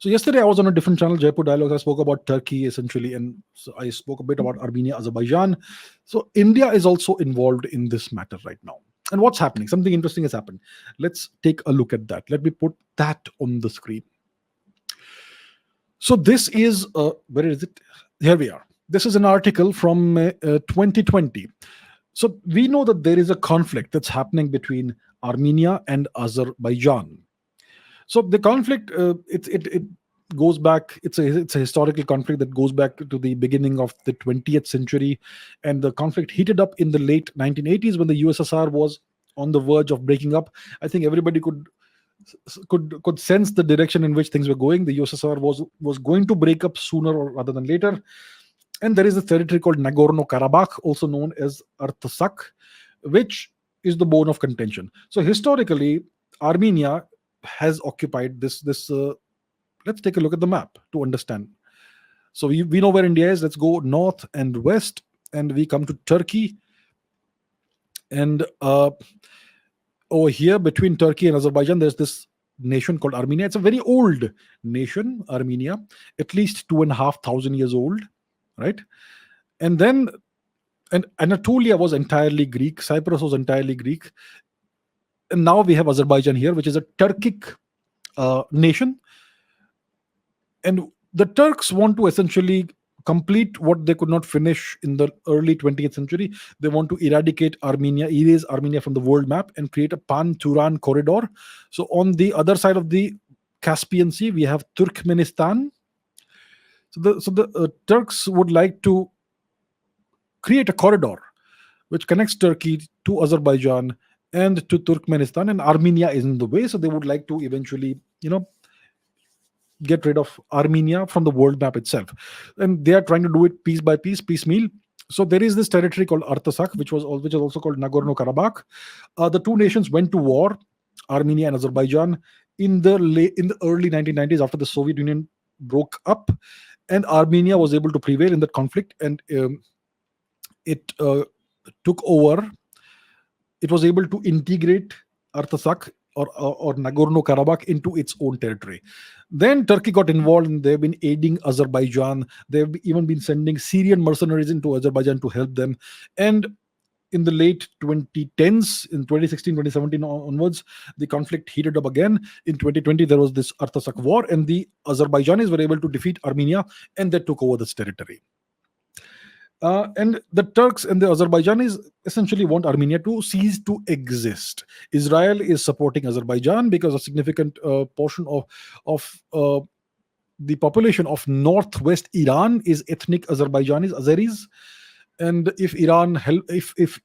So yesterday I was on a different channel, Jaipur Dialogues. I spoke about Turkey essentially, and so I spoke a bit about Armenia, Azerbaijan. So India is also involved in this matter right now. And what's happening? Something interesting has happened. Let's take a look at that. Let me put that on the screen. So this is where is it? Here we are. This is an article from 2020. So we know that there is a conflict that's happening between Armenia and Azerbaijan. So the conflict, it goes back. It's a historical conflict that goes back to the beginning of the 20th century, and the conflict heated up in the late 1980s when the USSR was on the verge of breaking up. I think everybody could sense the direction in which things were going. The USSR was going to break up sooner or rather than later. And there is a territory called Nagorno Karabakh, also known as Artsakh, which is the bone of contention. So historically, Armenia has occupied this. Let's take a look at the map to understand. So we know where India is. Let's go north and west, and we come to Turkey. And over here, between Turkey and Azerbaijan, there's this nation called Armenia. It's a very old nation, Armenia, at least 2,500 years old, right? And then, and Anatolia was entirely Greek. Cyprus was entirely Greek. And now we have Azerbaijan here, which is a Turkic nation. And the Turks want to essentially complete what they could not finish in the early 20th century. They want to eradicate Armenia, erase Armenia from the world map, and create a pan-Turan corridor. So on the other side of the Caspian Sea, we have Turkmenistan. So the Turks would like to create a corridor which connects Turkey to Azerbaijan and to Turkmenistan, and Armenia is in the way. So they would like to eventually, get rid of Armenia from the world map itself. And they are trying to do it piece by piece, piecemeal. So there is this territory called Artsakh, which is also called Nagorno Karabakh. The two nations went to war, Armenia and Azerbaijan, in the early 1990s after the Soviet Union broke up, and Armenia was able to prevail in that conflict, and it took over. It was able to integrate Artsakh or Nagorno Karabakh into its own territory. Then Turkey got involved, and they've been aiding Azerbaijan. They've even been sending Syrian mercenaries into Azerbaijan to help them. And in the late 2010s, in 2016, 2017 onwards, the conflict heated up again. In 2020, there was this Artsakh war, and the Azerbaijanis were able to defeat Armenia, and they took over this territory. And the Turks and the Azerbaijanis essentially want Armenia to cease to exist. Israel is supporting Azerbaijan because a significant portion of the population of northwest Iran is ethnic Azerbaijanis, Azeris. And if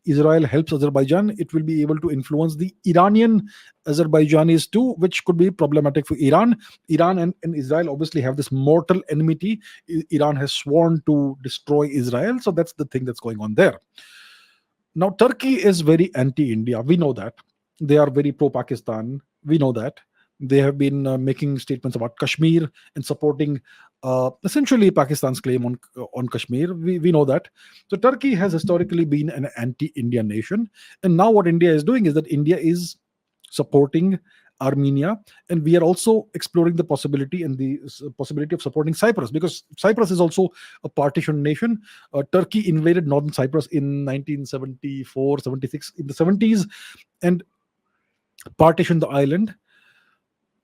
Israel helps Azerbaijan, it will be able to influence the Iranian Azerbaijanis too, which could be problematic for Iran. Iran and Israel obviously have this mortal enmity. Iran has sworn to destroy Israel, so that's the thing that's going on there. Now, Turkey is very anti-India. We know that. They are very pro-Pakistan. We know that. They have been making statements about Kashmir and supporting essentially Pakistan's claim on Kashmir. We know that. So Turkey has historically been an anti-India nation, and now what India is doing is that India is supporting Armenia, and we are also exploring the possibility of supporting Cyprus, because Cyprus is also a partition nation. Turkey invaded northern Cyprus in 1974, 76, in the 70s, and partitioned the island.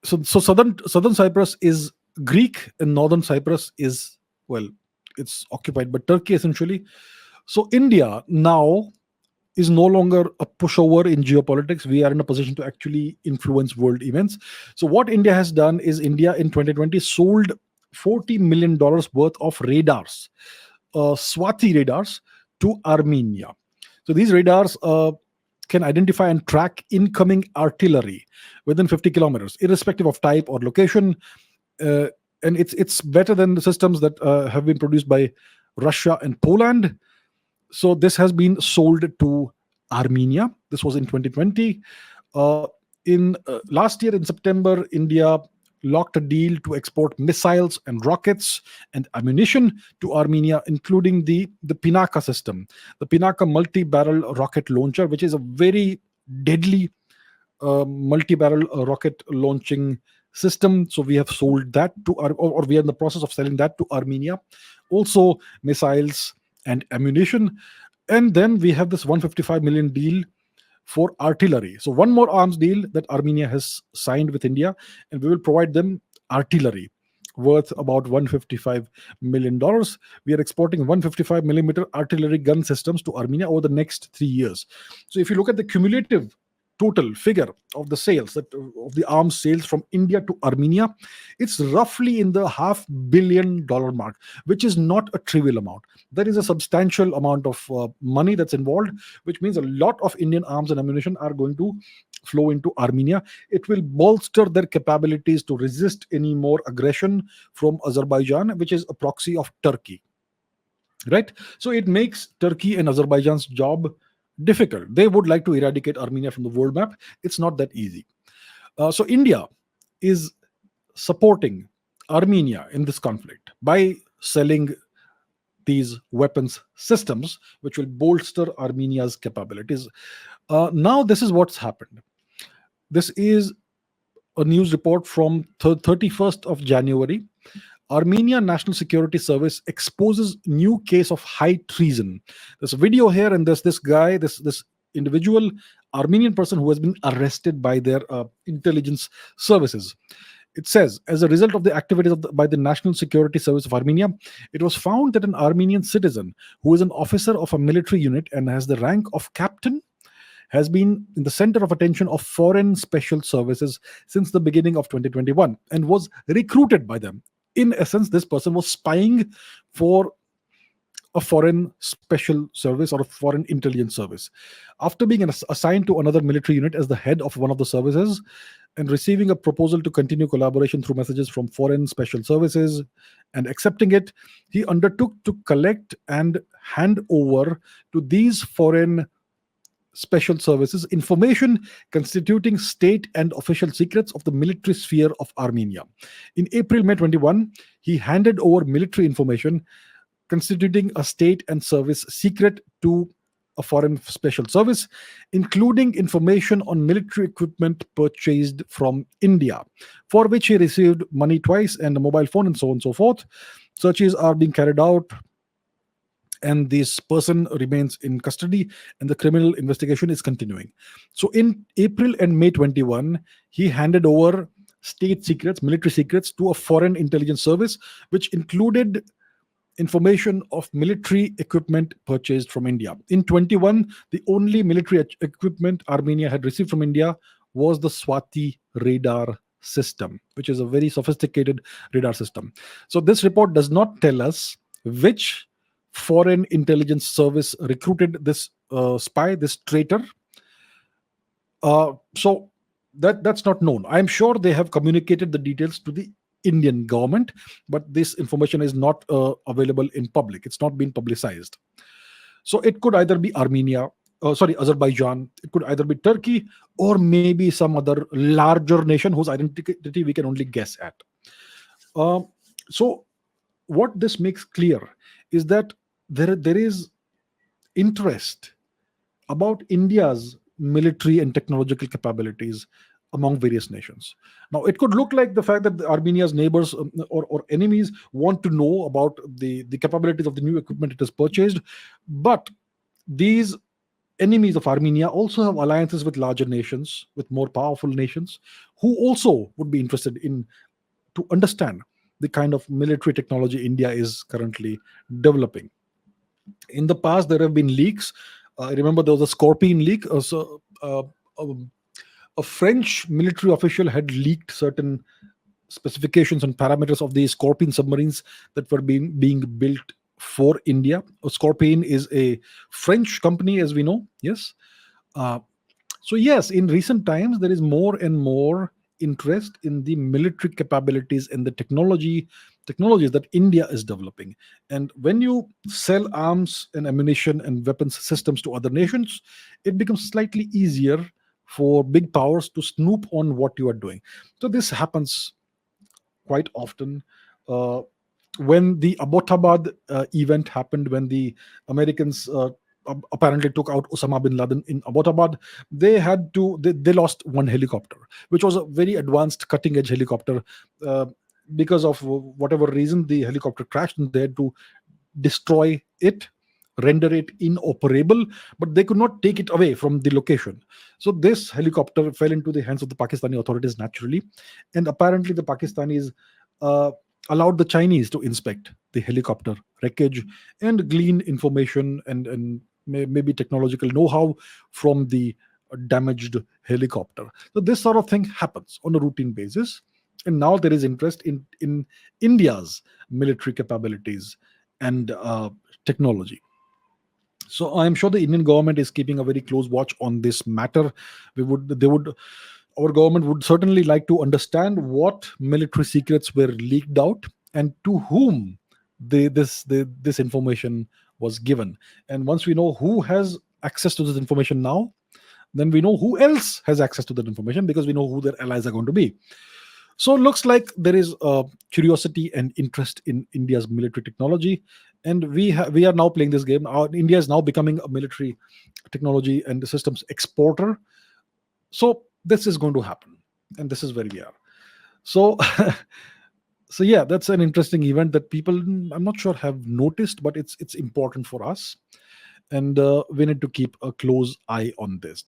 So southern Cyprus is Greek, and northern Cyprus is, well, it's occupied by Turkey essentially. So India now is no longer a pushover in geopolitics. We are in a position to actually influence world events. So what India has done is, India in 2020 sold $40 million worth of radars, Swati radars, to Armenia. So these radars can identify and track incoming artillery within 50 kilometers, irrespective of type or location. And it's better than the systems that have been produced by Russia and Poland. So this has been sold to Armenia. This was in 2020. In last year in September, India locked a deal to export missiles and rockets and ammunition to Armenia, including the Pinaka system, the Pinaka multi-barrel rocket launcher, which is a very deadly multi-barrel rocket launching system. So we have sold that to or we are in the process of selling that to Armenia. Also missiles and ammunition. And then we have this 155 million deal for artillery. So one more arms deal that Armenia has signed with India, and we will provide them artillery worth about $155 million. We are exporting 155 millimeter artillery gun systems to Armenia over the next 3 years. So if you look at the cumulative total figure of the sales of the arms sales from India to Armenia, it's roughly in the $500 million mark, which is not a trivial amount. There is a substantial amount of money that's involved, which means a lot of Indian arms and ammunition are going to flow into Armenia. It will bolster their capabilities to resist any more aggression from Azerbaijan, which is a proxy of Turkey, right? So it makes Turkey and Azerbaijan's job difficult. They would like to eradicate Armenia from the world map. It's not that easy. So India is supporting Armenia in this conflict by selling these weapons systems, which will bolster Armenia's capabilities. Now, this is what's happened. This is a news report from 31st of January. Armenia National Security Service exposes new case of high treason. There's a video here, and there's this guy, this individual Armenian person who has been arrested by their intelligence services. It says, as a result of the activities by the National Security Service of Armenia, it was found that an Armenian citizen who is an officer of a military unit and has the rank of captain has been in the center of attention of foreign special services since the beginning of 2021 and was recruited by them. In essence, this person was spying for a foreign special service or a foreign intelligence service. After being assigned to another military unit as the head of one of the services and receiving a proposal to continue collaboration through messages from foreign special services and accepting it, he undertook to collect and hand over to these foreign special services information constituting state and official secrets of the military sphere of Armenia. In April May 21, he handed over military information constituting a state and service secret to a foreign special service, including information on military equipment purchased from India, for which he received money twice and a mobile phone and so on and so forth. Searches are being carried out, and this person remains in custody, and the criminal investigation is continuing. So in April and May 21, he handed over state secrets, military secrets, to a foreign intelligence service, which included information of military equipment purchased from India. In 21, the only military equipment Armenia had received from India was the Swati radar system, which is a very sophisticated radar system. So this report does not tell us which foreign intelligence service recruited this spy, this traitor. So that's not known. I'm sure they have communicated the details to the Indian government, but this information is not available in public. It's not been publicized. So it could either be Azerbaijan, it could either be Turkey, or maybe some other larger nation whose identity we can only guess at. So what this makes clear is that there is interest about India's military and technological capabilities among various nations. Now, it could look like the fact that Armenia's neighbors or enemies want to know about the capabilities of the new equipment it has purchased, but these enemies of Armenia also have alliances with larger nations, with more powerful nations, who also would be interested in to understand the kind of military technology India is currently developing. In the past, there have been leaks. I remember there was a Scorpion leak. A French military official had leaked certain specifications and parameters of the Scorpion submarines that were being built for India. Scorpion is a French company, as we know. Yes. So yes, in recent times, there is more and more interest in the military capabilities and the technologies that India is developing. And when you sell arms and ammunition and weapons systems to other nations, it becomes slightly easier for big powers to snoop on what you are doing. So this happens quite often. When the Abbottabad event happened, when the Americans apparently took out Osama bin Laden in Abbottabad, they lost one helicopter, which was a very advanced, cutting edge helicopter. Uh, because of whatever reason, the helicopter crashed, and they had to destroy it, render it inoperable, but they could not take it away from the location. So this helicopter fell into the hands of the Pakistani authorities naturally, and apparently the Pakistanis uh, allowed the Chinese to inspect the helicopter wreckage and glean information and maybe technological know-how from the damaged helicopter. So this sort of thing happens on a routine basis, and now there is interest in India's military capabilities and technology. So I'm sure the Indian government is keeping a very close watch on this matter. They would, our government would certainly like to understand what military secrets were leaked out and to whom this information was given. And once we know who has access to this information now, then we know who else has access to that information, because we know who their allies are going to be. So it looks like there is curiosity and interest in India's military technology, and we are now playing this game. India is now becoming a military technology and systems exporter. So this is going to happen, and this is where we are. So so yeah, that's an interesting event that people, I'm not sure, have noticed, but it's important for us, and we need to keep a close eye on this.